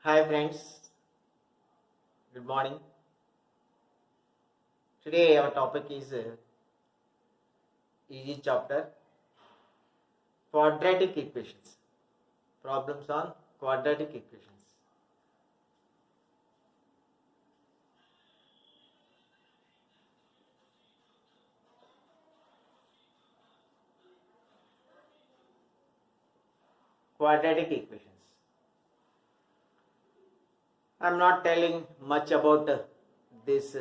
Hi friends, good morning. Today our topic is easy chapter quadratic equations. Problems on quadratic equations. Quadratic equations. I am not telling much about this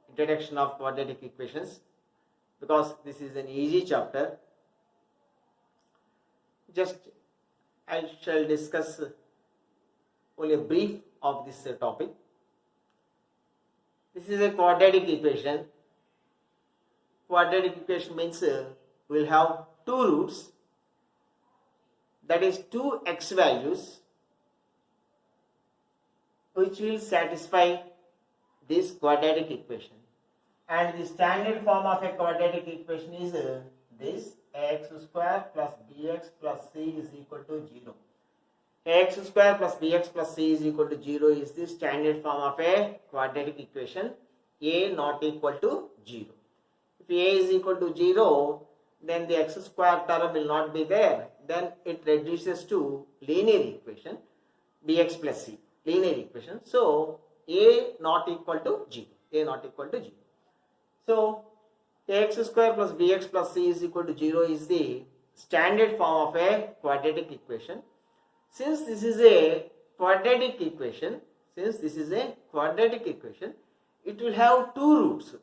introduction of quadratic equations because this is an easy chapter. Just I shall discuss only a brief of this topic. This is a quadratic equation. Quadratic equation means we will have two roots, that is two x values, which will satisfy this quadratic equation. And the standard form of a quadratic equation is this: ax square plus bx plus c is equal to 0. Ax square plus bx plus c is equal to 0 is the standard form of a quadratic equation. A not equal to 0. If a is equal to 0, then the x square term will not be there. Then it reduces to linear equation bx plus c, linear equation. So a not equal to 0. A not equal to 0. So ax square plus bx plus c is equal to 0 is the standard form of a quadratic equation. Since this is a quadratic equation, it will have two roots.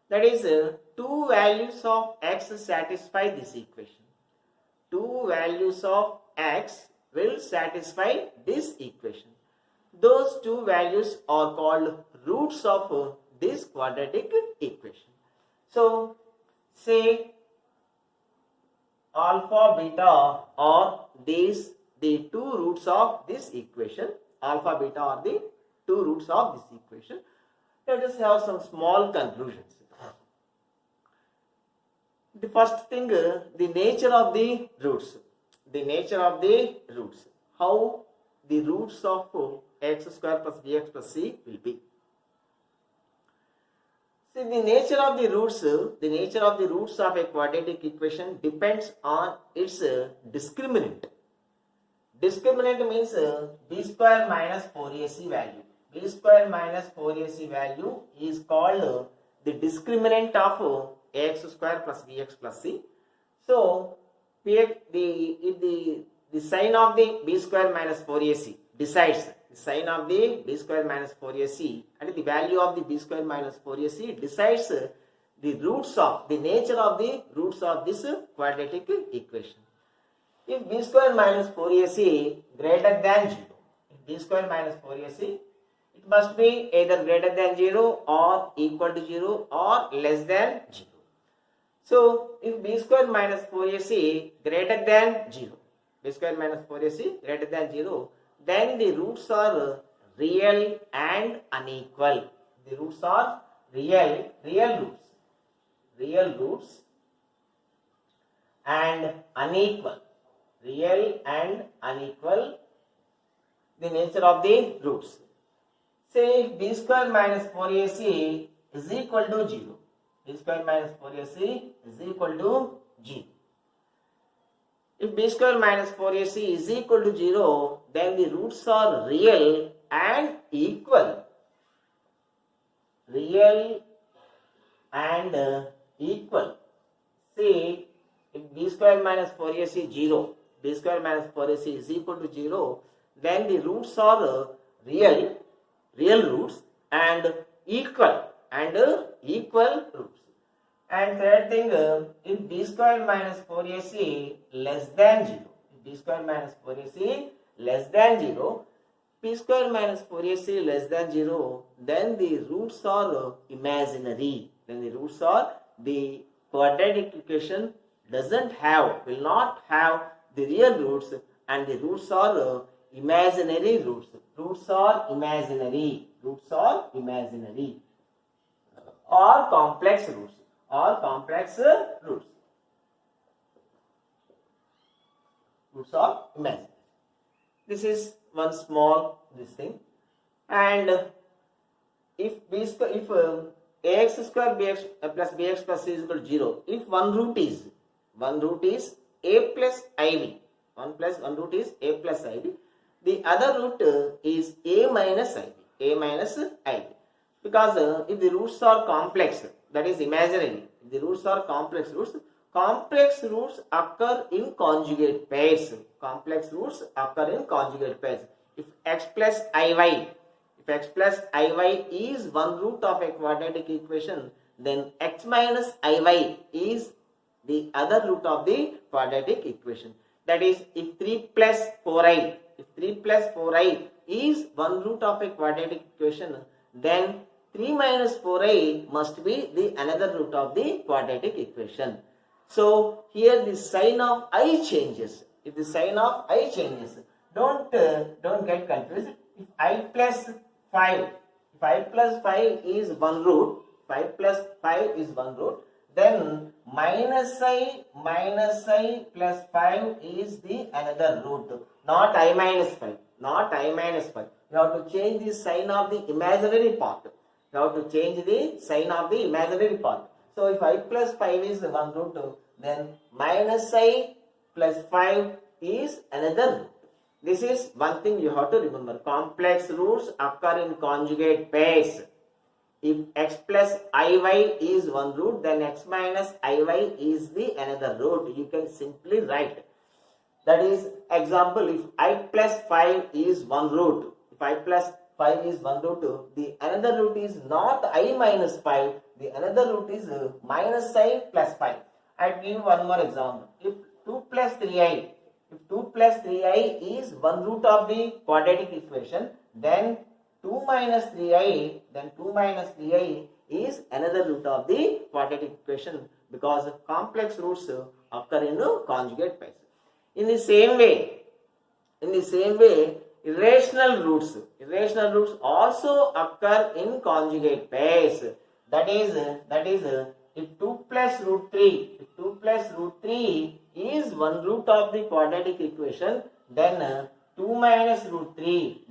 That is, two values of x satisfy this equation. Two values of x will satisfy this equation. Those two values are called roots of this quadratic equation. So, say alpha, beta are the two roots of this equation. Alpha, beta are the two roots of this equation. Let us have some small conclusions. The first thing, the nature of the roots. How the roots of x square plus bx plus c will be. See, the nature of the roots of a quadratic equation depends on its discriminant. Discriminant means b square minus 4ac value. B square minus 4ac value is called the discriminant of ax square plus bx plus c. So, if the sign of the b square minus 4ac decides the sign of the b square minus 4ac and the value of the b square minus 4ac decides the nature of the roots of this quadratic equation. If b square minus 4ac greater than 0, it must be either greater than 0 or equal to 0 or less than 0. So, if b square minus 4ac greater than 0, then the roots are real and unequal. The roots are real roots and unequal. The nature of the roots. Say if b square minus 4ac is equal to 0. If b square minus 4ac is equal to 0, then the roots are real and equal. See, if b square minus 4ac is equal to 0, then the roots are real roots and equal roots. And third thing, if b square minus 4ac less than 0, p square minus 4ac less than 0, then the roots are imaginary. The quadratic equation will not have the real roots, and the roots are imaginary roots. Roots are imaginary or complex roots. Roots are imaginary. This is one small this thing. And if ax square bx plus bx plus c is equal to 0, if one root is a plus iv, one root is a plus iv, the other root is a minus iv, because if the roots are complex, that is imaginary, if the roots are complex roots occur in conjugate pairs. If x plus iy is one root of a quadratic equation, then x minus iy is the other root of the quadratic equation. That is, if 3 plus 4i is one root of a quadratic equation, then 3 minus 4i must be the another root of the quadratic equation. So here the sign of I changes. If the sign of I changes, don't get confused. If I plus 5 is one root, then minus I plus 5 is the another root, not I minus 5. You have to change the sign of the imaginary part. So if I plus 5 is one root, then minus I plus 5 is another root. This is one thing you have to remember. Complex roots occur in conjugate pairs. If x plus iy is one root, then x minus iy is the another root. You can simply write. That is, example, if I plus 5 is one root, the another root is not I minus 5, the another root is minus I plus 5. I give one more example. If 2 plus 3i is one root of the quadratic equation, then 2 minus 3i is another root of the quadratic equation, because complex roots occur in conjugate pairs. In the same way, irrational roots also occur in conjugate pairs. That is, if 2 plus root 3 is one root of the quadratic equation, then 2 minus root 3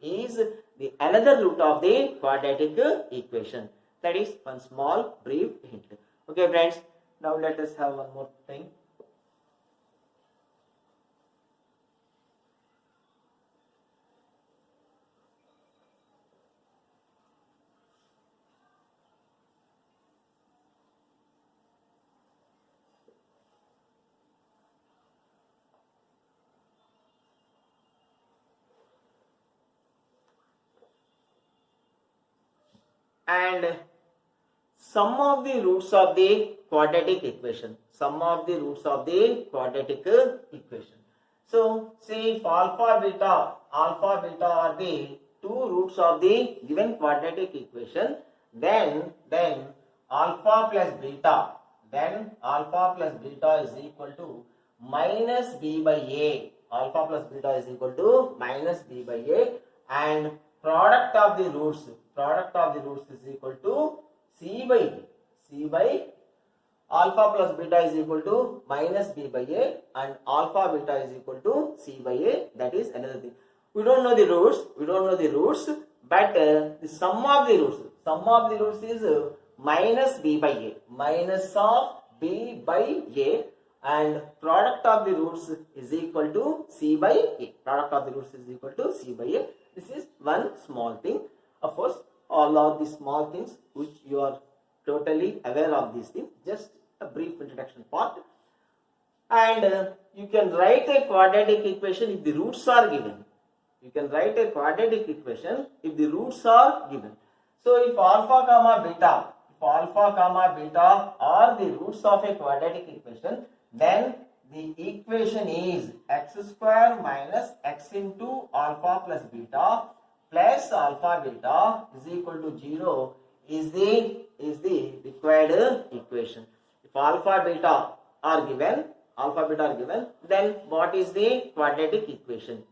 is the another root of the quadratic equation. That is one small brief hint. Okay friends, now let us have one more thing. And sum of the roots of the quadratic equation. So, say if alpha beta are the two roots of the given quadratic equation, then alpha plus beta is equal to minus b by a. And product of the roots is equal to c by alpha plus beta is equal to minus b by a, and alpha beta is equal to c by a. That is another thing. We don't know the roots, but the sum of the roots is minus b by a, minus of b by a, and product of the roots is equal to c by a. This is one small thing. Of course, all of the small things which you are totally aware of these things, just a brief introduction part. And you can write a quadratic equation if the roots are given. So if alpha comma beta are the roots of a quadratic equation, then the equation is x square minus x into alpha plus beta is equal to 0 is the required equation. If alpha beta are given, then what is the quadratic equation?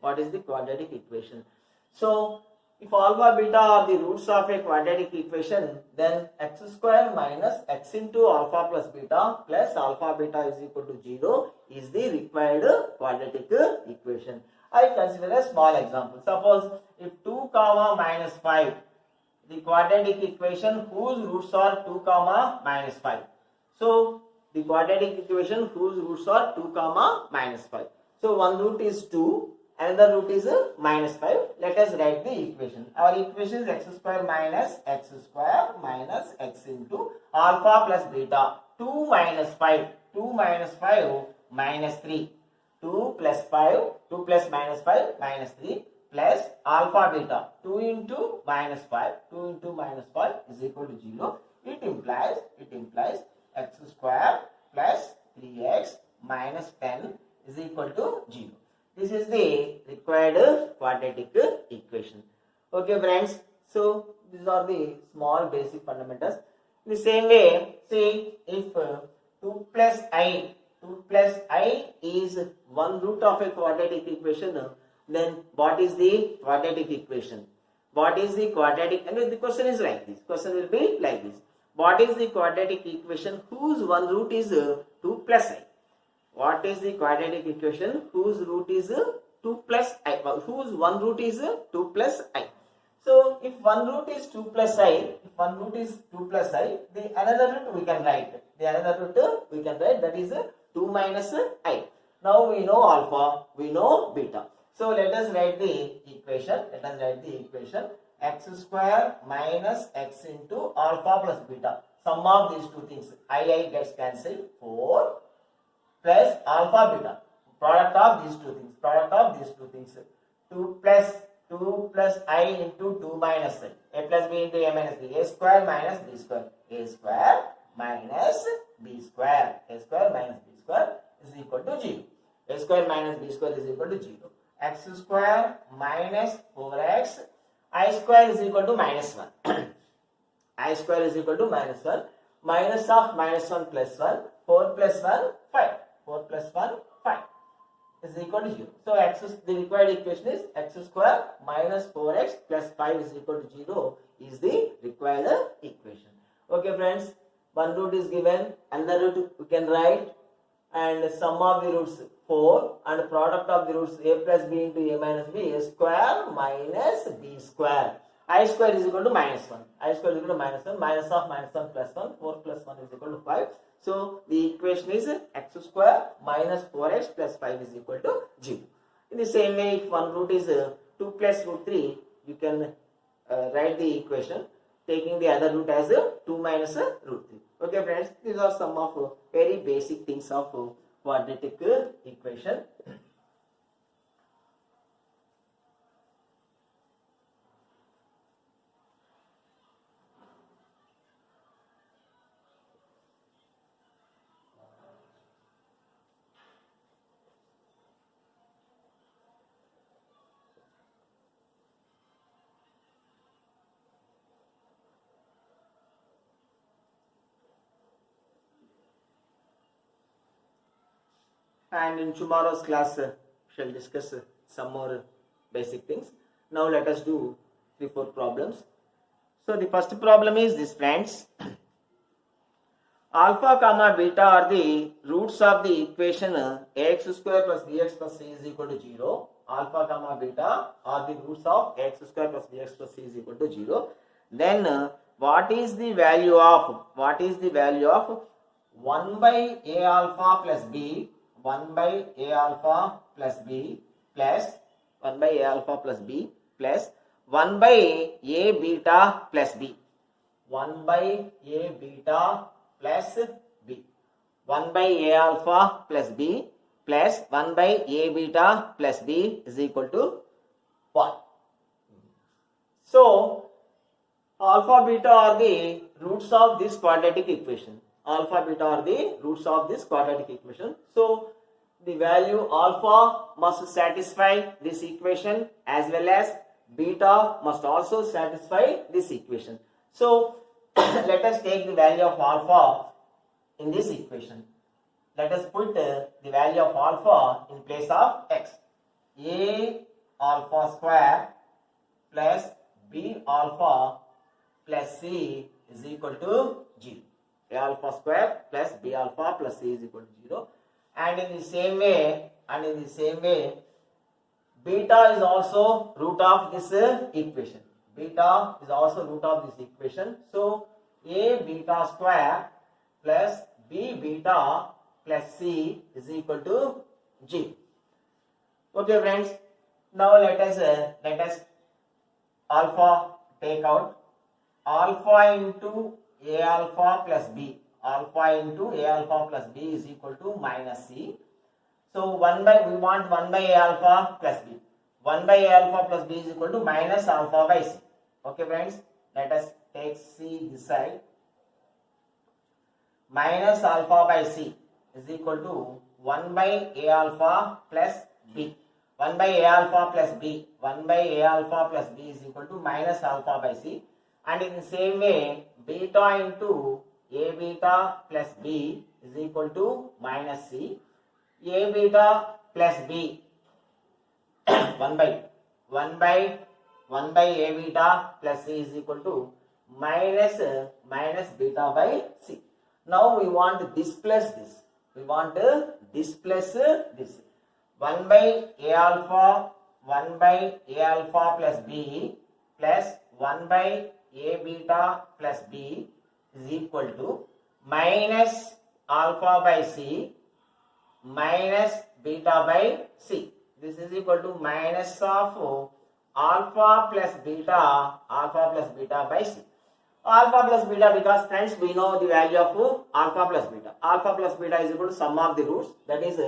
So if alpha beta are the roots of a quadratic equation, then x square minus x into alpha plus beta is equal to 0 is the required quadratic equation. I consider a small example. Suppose if 2 comma minus 5, the quadratic equation whose roots are 2 comma minus 5. So the quadratic equation whose roots are 2 comma minus 5. So one root is 2, another root is minus 5. Let us write the equation. Our equation is x square minus x into alpha plus beta. 2 minus 5, 2 minus 5 minus 3. 2 plus 5, 2 plus minus 5 minus 3 plus alpha beta. 2 into minus 5, 2 into minus 5 is equal to 0. It implies x square plus 3x minus 10 is equal to 0. This is the required quadratic equation. Okay friends, so these are the small basic fundamentals. In the same way, see if 2 plus I is one root of a quadratic equation, then what is the quadratic equation? What is the quadratic? And the question is like this. Question will be like this. What is the quadratic equation whose one root is 2 plus I? What is the quadratic equation whose root is 2 plus I? Whose one root is 2 plus I? So if one root is 2 plus I, the another root we can write. That is 2 minus I. Now we know alpha, we know beta. So let us write the equation. X square minus x into alpha plus beta. Sum of these two things. I gets cancelled. 4 plus alpha beta. Product of these two things. 2 plus I into 2 minus I. A plus b into a minus b. A square minus b square. A square minus b square. A square minus b square is equal to 0. A square minus b square is equal to 0. X square minus 4x. I square is equal to minus 1. I square is equal to minus 1. Minus of minus 1 plus 1. 4 plus 1, 5. 4 plus 1, 5 is equal to 0. So the required equation is x square minus 4x plus 5 is equal to 0 is the required equation. Okay friends, one root is given, another root we can write, and sum of the roots 4 and product of the roots a plus b into a minus b. A square minus b square. I square is equal to minus 1. I square is equal to minus 1. Minus of minus 1 plus 1. 4 plus 1 is equal to 5. So the equation is x square minus 4x plus 5 is equal to 0. In the same way, if one root is 2 plus root 3, you can write the equation taking the other root as 2 minus root 3. Okay friends, these are some of very basic things of quadratic equation. And in tomorrow's class, shall discuss some more basic things. Now let us do 3-4 problems. So the first problem is this friends. Alpha comma beta are the roots of the equation ax square plus bx plus c is equal to 0. Alpha comma beta are the roots of ax square plus bx plus c is equal to 0. Then what is the value of 1 by a alpha plus b, 1 by a alpha plus b plus 1 by a alpha plus b plus 1 by a beta plus b. 1 by a beta plus b. 1 by a alpha plus b plus 1 by a beta plus b is equal to 1. So alpha beta are the roots of this quadratic equation. Alpha beta are the roots of this quadratic equation. So the value alpha must satisfy this equation as well as beta must also satisfy this equation. So let us take the value of alpha in this equation. Let us put the value of alpha in place of x. A alpha square plus b alpha plus c is equal to 0. A alpha square plus b alpha plus c is equal to 0. And in the same way, Beta is also root of this equation. Beta is also root of this equation. So A beta square plus B beta plus C is equal to G. Okay friends, now let us alpha take out. Alpha into A alpha plus B. Alpha into A alpha plus B is equal to minus C. So we want 1 by A alpha plus B. 1 by A alpha plus B is equal to minus alpha by C. Okay friends, let us take C this side. Minus alpha by C is equal to 1 by A alpha plus B. 1 by A alpha plus B. 1 by A alpha plus B is equal to minus alpha by C. And in the same way, beta into A beta plus B is equal to minus C. A beta plus B 1 by A beta plus C is equal to minus beta by C. Now we want to displace this. We want to displace this. 1 by A alpha plus B plus 1 by A beta plus B is equal to minus alpha by C minus beta by C. This is equal to minus of alpha plus beta by C. Alpha plus beta, because friends we know the value of alpha plus beta. Alpha plus beta is equal to sum of the roots, that is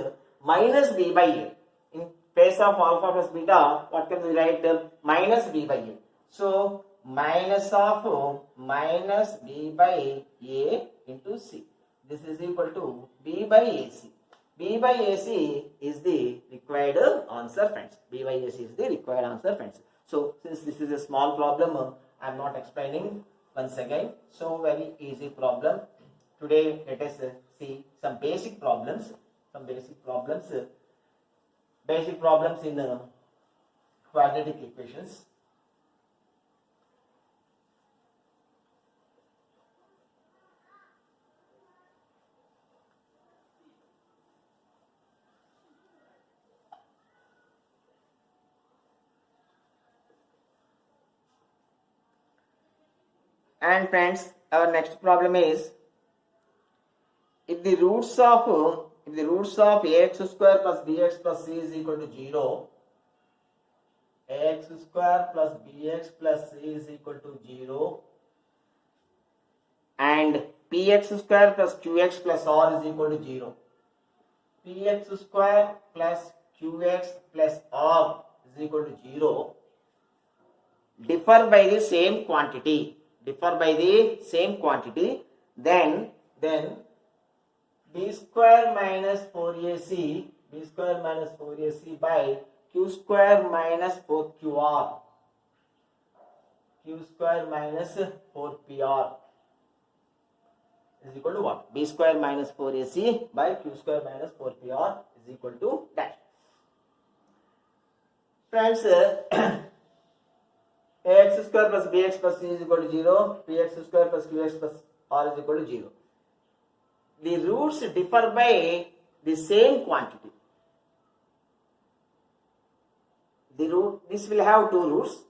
minus B by A. In place of alpha plus beta, what can we write? Minus B by A. So minus of minus B by A into C. This is equal to B by AC. B by AC is the required answer friends. B by AC is the required answer friends. So since this is a small problem, I am not explaining once again. So very easy problem. Today let us see some basic problems. Basic problems in quadratic equations. And friends, our next problem is, if the roots of ax square plus bx plus c is equal to 0, ax square plus bx plus c is equal to 0, and px square plus qx plus r is equal to 0. Px square plus qx plus r is equal to 0. Differ by the same quantity. Then b square minus 4ac by q square minus 4qr, q square minus 4pr is equal to what? B square minus 4ac by q square minus 4pr is equal to that. Friends, ax square plus bx plus c is equal to 0, px square plus qx plus r is equal to 0. The roots differ by the same quantity. This will have two roots.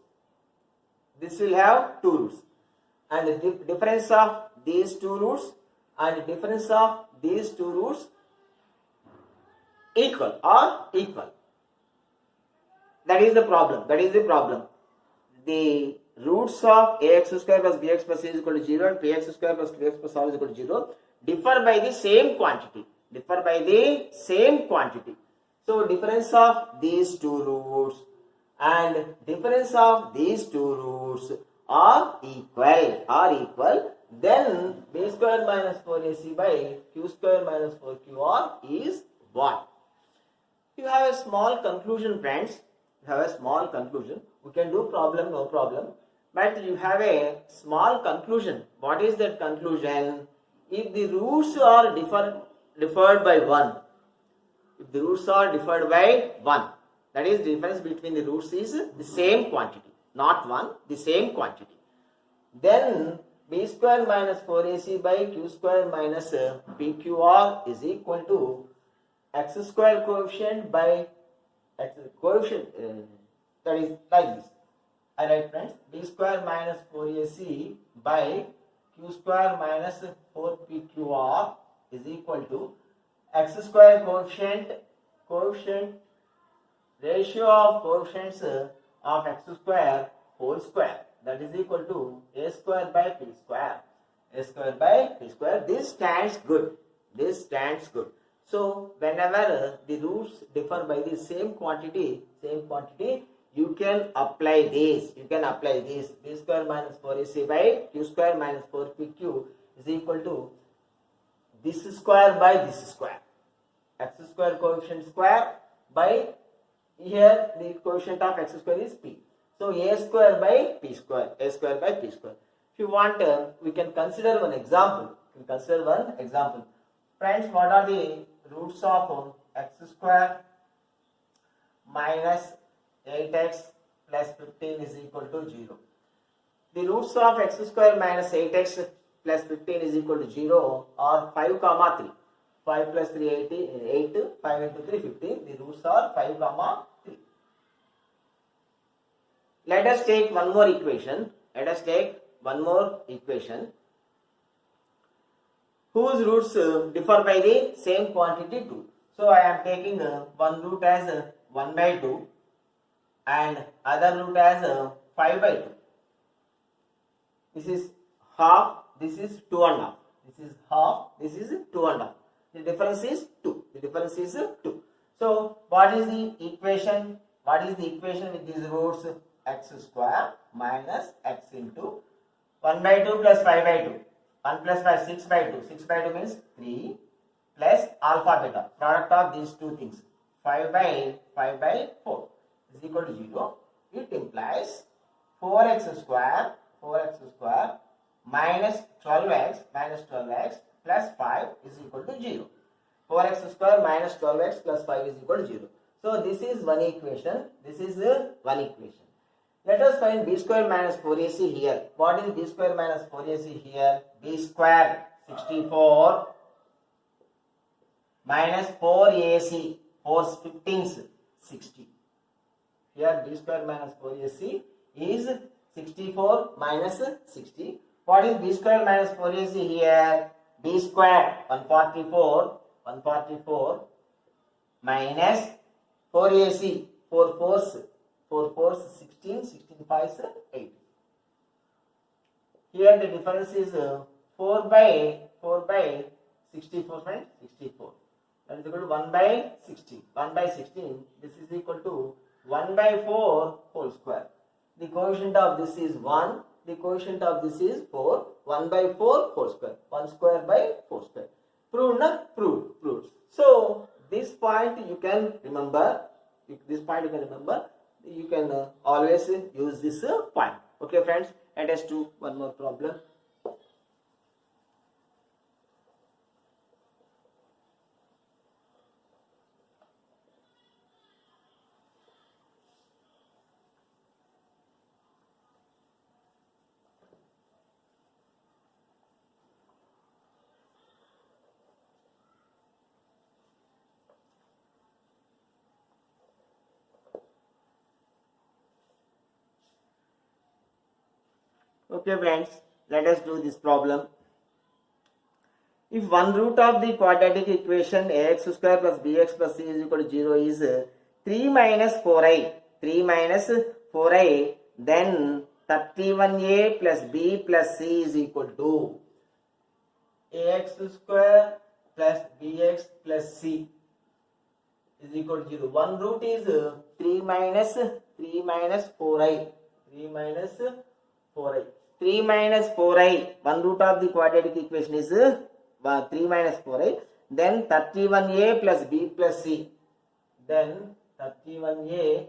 And the difference of these two roots and difference of these two roots equal. That is the problem. The roots of ax square plus bx plus c is equal to 0 and px square plus qx plus r is equal to 0 differ by the same quantity. So difference of these two roots and difference of these two roots are equal. Then b square minus 4ac by q square minus 4qr is 1. You have a small conclusion, friends. We can do problem, no problem. But you have a small conclusion. What is that conclusion? If the roots are differed by 1, that is, the difference between the roots is the same quantity, not 1, the same quantity. Then b square minus 4ac by q square minus pqr is equal to x square coefficient by That's the coefficient. That is like this. Alright friends, b square minus 4ac by q square minus 4pqr is equal to x square coefficient ratio of coefficients of x square whole square, that is equal to a square by p square. A square by p square. This stands good. This stands good. So whenever the roots differ by the same quantity, you can apply this. B square minus 4ac by q square minus 4pq is equal to this square by this square. X square coefficient square by, here the coefficient of x square is p. So a square by p square. If you want, we can consider one example. Friends, what are the roots of x square minus 8x plus 15 is equal to 0? The roots of x square minus 8x plus 15 is equal to 0 are 5, 3. 5 plus 3, 8, 5 into 3, 15. The roots are 5, 3. Let us take one more equation. Whose roots differ by the same quantity 2. So I am taking one root as 1 by 2 and other root as 5 by 2. This is half, this is 2 and half. This is half, this is 2 and half. The difference is 2. So what is the equation? With these roots? X square minus x into 1 by 2 plus 5 by 2. 1 plus 5, 6 by 2. 6 by 2 means 3 plus alpha beta. Product of these two things. 5 by 4 is equal to 0. It implies 4x square minus 12x plus 5 is equal to 0. 4x square minus 12x plus 5 is equal to 0. So this is one equation. Let us find b square minus 4ac here. What is b square minus 4ac here? B square 64 minus 4ac, 4 15s 60. Here b square minus 4ac is 64 minus 60. What is b square minus 4ac here? B square 144 minus 4ac, 4 4s 16, 16 5s 8. Here the difference is 4 by 64, friends. 64. That is equal to 1 by 16. 1 by 16. This is equal to 1 by 4 whole square. The coefficient of this is 1. The coefficient of this is 4. 1 by 4 whole square. 1 square by 4 square. Proved, na? Proved. So this point you can remember. You can always use this point. Okay, friends. Let us do one more problem. Okay, friends, let us do this problem. If one root of the quadratic equation ax square plus bx plus c is equal to 0 is 3 minus 4i, then 31a plus b plus c is equal to ax square plus bx plus c is equal to 0. One root is 3 minus 4i. 3 minus 4i. One root of the quadratic equation is 3 minus 4i. Then 31a plus b plus c. Then 31a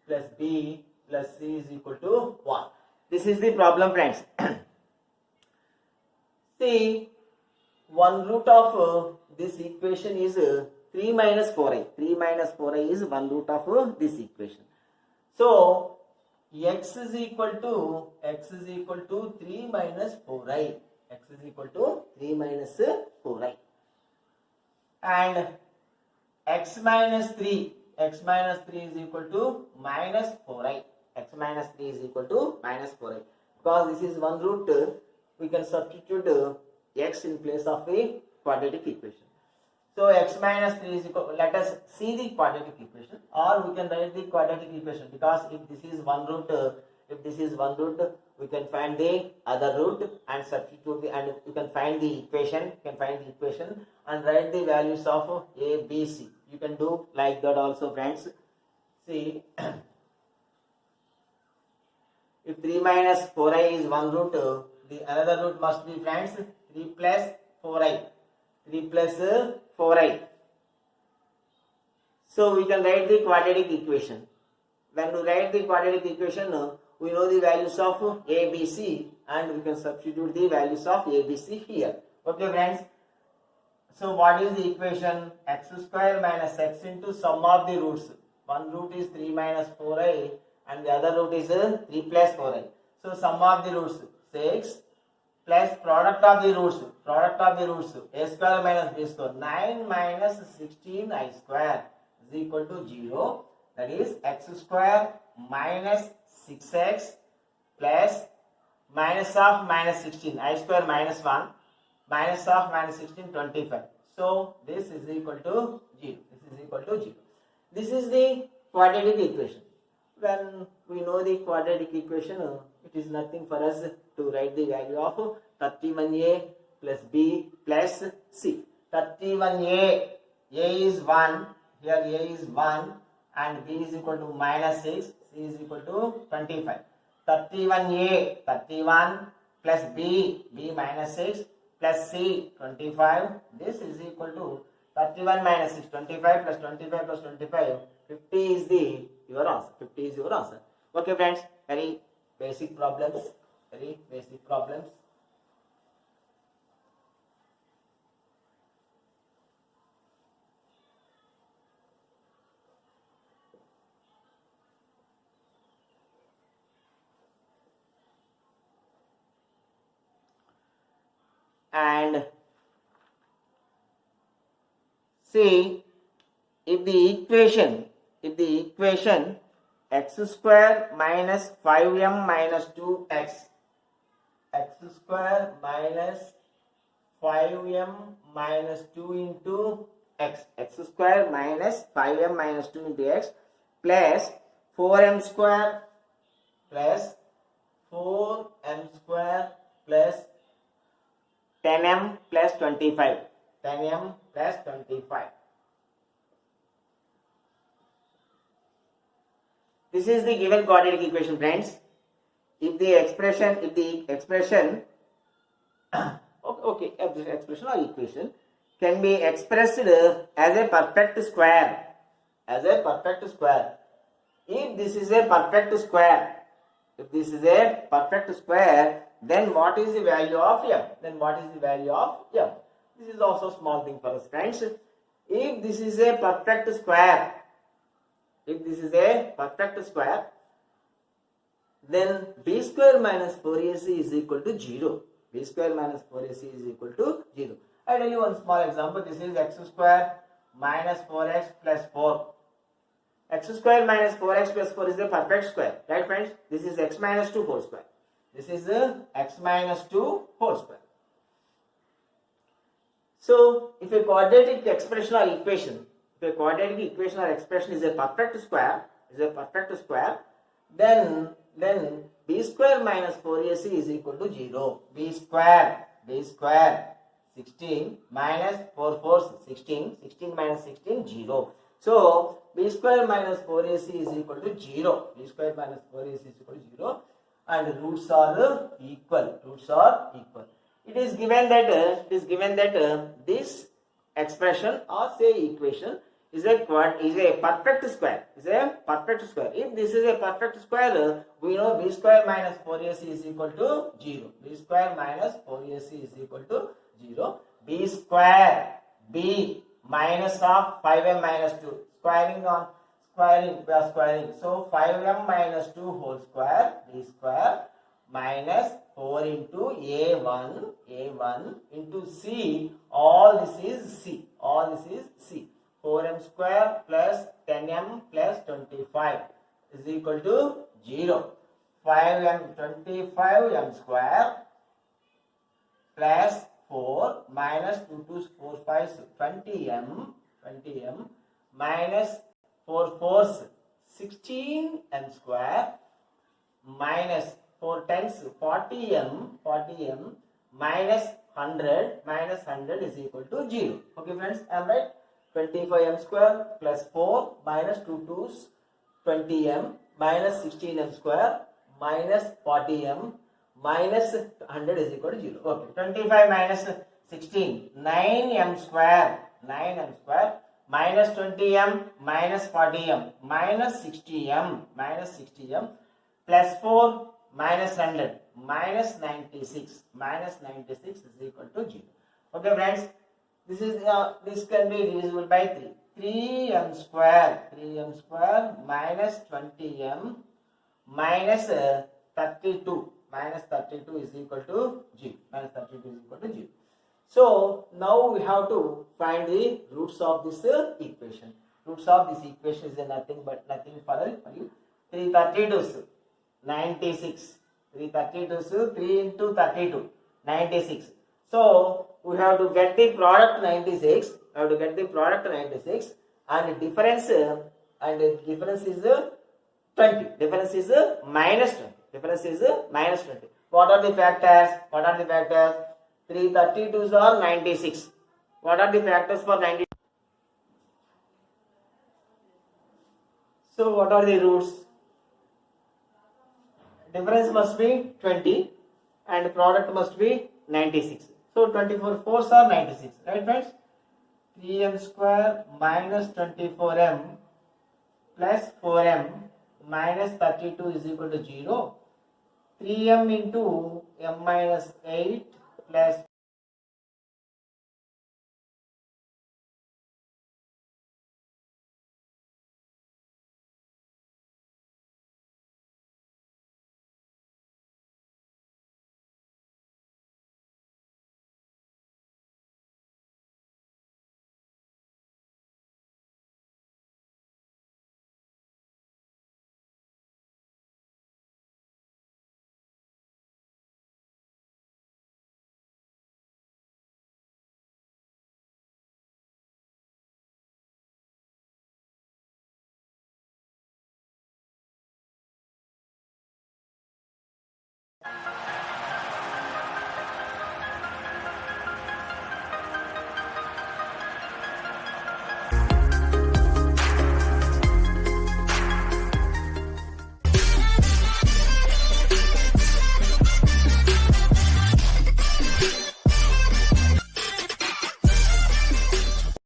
plus b plus c is equal to 1. This is the problem, friends. See, one root of this equation is 3 minus 4i. 3 minus 4i is one root of this equation. So x is equal to 3 minus 4i. X is equal to 3 minus 4i. And x minus 3 x minus 3 is equal to minus 4i. X minus 3 is equal to minus 4i. Because this is one root, we can substitute x in place of a quadratic equation. So x minus 3 is equal, let us see the quadratic equation, or we can write the quadratic equation, because if this is one root, we can find the other root and substitute the, and you can find the equation, and write the values of a, b, c. You can do like that also, friends. See, if 3 minus 4i is one root, the another root must be, friends, 3 plus 4i. 3 plus 4i. So we can write the quadratic equation. When we write the quadratic equation, we know the values of a, b, c, and we can substitute the values of a, b, c here. Okay, friends. So what is the equation? X square minus x into sum of the roots. One root is 3 minus 4i and the other root is 3 plus 4i. So sum of the roots 6 plus product of the roots, a square minus b square, 9 minus 16i square is equal to 0. That is x square minus 6x plus minus of minus 16, I square minus 1, minus of minus 16, 25. So this is equal to 0. This is the quadratic equation. When we know the quadratic equation, it is nothing for us to write the value of 31a plus b plus c. 31a, a is 1, here a is 1 and b is equal to minus 6, c is equal to 25. 31a, 31 plus b, b minus 6 plus c, 25. This is equal to 31 minus 6, 25 plus 25 plus 25, 50 is your answer. Okay, friends, very basic problems. And see, if the equation x square minus 5m minus 2x, x square minus 5m minus 2 into x, x square minus 5m minus 2 into x plus 4m square plus 4m square plus 10m plus 25. This is the given quadratic equation, friends. If the expression or equation can be expressed as a perfect square, if this is a perfect square, then what is the value of m? This is also a small thing for us, friends. If this is a perfect square, then b square minus 4ac is equal to 0. I tell you one small example. This is x square minus 4x plus 4. X square minus 4x plus 4 is a perfect square, right, friends? This is x minus 2 whole square. So, if a quadratic expression or equation, is a perfect square, then b square minus 4ac is equal to 0. b square 16 minus 4 4 16, 16 minus 16 0. So b square minus 4ac is equal to 0. And roots are equal. It is given that this expression or say equation is a perfect square. If this is a perfect square, we know b square minus 4ac is equal to 0. b square, b minus of 5m minus 2. Squaring, we are squaring. So 5m minus 2 whole square, b square minus 4 into a1 into c. All this is c. 4m square plus 10m is equal to 0. 5m 25m square plus 4 minus 2 2 4 5 20m minus 4 4s 16m square minus 4 10s 40m minus 100 is equal to 0. Okay friends, I am right. 25m square plus 4 minus 2 2s 20m minus 16m square minus 40m minus 100 is equal to 0. Okay, 25 minus 16, 9m square minus 20m minus 40m minus 60m plus 4 minus 100 minus 96 is equal to 0. Okay friends, this can be divisible by 3. 3m square minus 20m minus 32 is equal to 0. So now we have to find the roots of this equation. Roots of this equation is nothing for you. 332 96. 332 3 into 32 96. So we have to get the product 96. And the difference is 20. Difference is minus 20. What are the factors? 332s are 96. What are the factors for 90? So what are the roots? Difference must be 20 and product must be 96. So 24 4s are 96. Right friends? 3m square minus 24m plus 4m minus 32 is equal to 0. 3m into m minus 8 plus